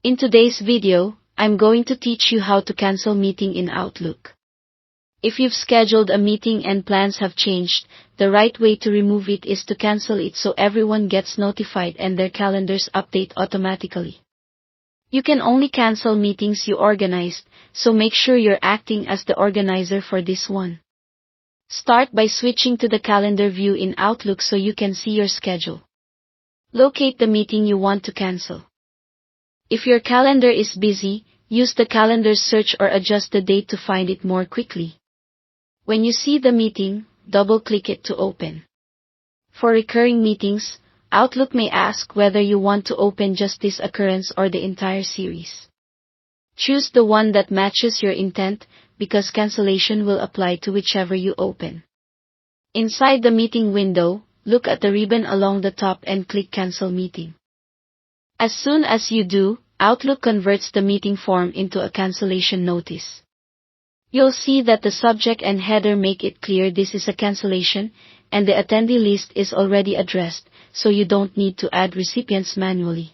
In today's video, I'm going to teach you how to cancel meeting in Outlook. If you've scheduled a meeting and plans have changed, the right way to remove it is to cancel it so everyone gets notified and their calendars update automatically. You can only cancel meetings you organized, so make sure you're acting as the organizer for this one. Start by switching to the calendar view in Outlook so you can see your schedule. Locate the meeting you want to cancel. If your calendar is busy, use the calendar search or adjust the date to find it more quickly. When you see the meeting, double-click it to open. For recurring meetings, Outlook may ask whether you want to open just this occurrence or the entire series. Choose the one that matches your intent, because cancellation will apply to whichever you open. Inside the meeting window, look at the ribbon along the top and click Cancel Meeting. As soon as you do, Outlook converts the meeting form into a cancellation notice. You'll see that the subject and header make it clear this is a cancellation, and the attendee list is already addressed, so you don't need to add recipients manually.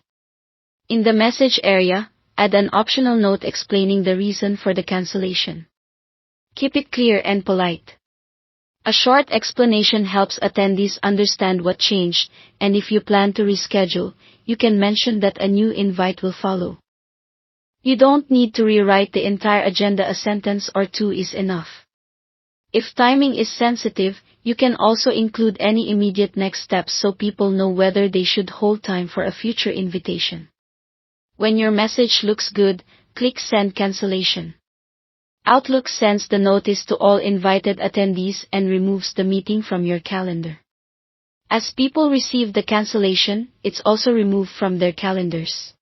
In the message area, add an optional note explaining the reason for the cancellation. Keep it clear and polite. A short explanation helps attendees understand what changed, and if you plan to reschedule, you can mention that a new invite will follow. You don't need to rewrite the entire agenda, a sentence or two is enough. If timing is sensitive, you can also include any immediate next steps so people know whether they should hold time for a future invitation. When your message looks good, click Send Cancellation. Outlook sends the notice to all invited attendees and removes the meeting from your calendar. As people receive the cancellation, it's also removed from their calendars.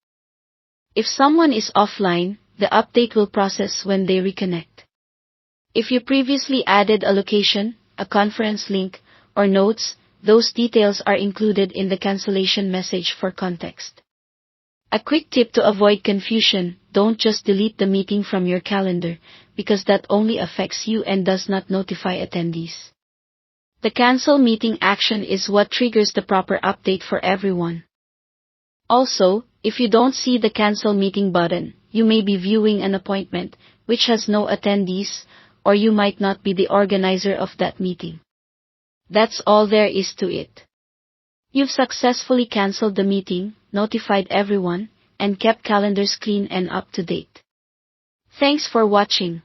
If someone is offline, the update will process when they reconnect. If you previously added a location, a conference link, or notes, those details are included in the cancellation message for context. A quick tip to avoid confusion: don't just delete the meeting from your calendar, because that only affects you and does not notify attendees. The cancel meeting action is what triggers the proper update for everyone. Also, if you don't see the cancel meeting button, you may be viewing an appointment, which has no attendees, or you might not be the organizer of that meeting. That's all there is to it. You've successfully canceled the meeting, notified everyone, and kept calendars clean and up to date. Thanks for watching.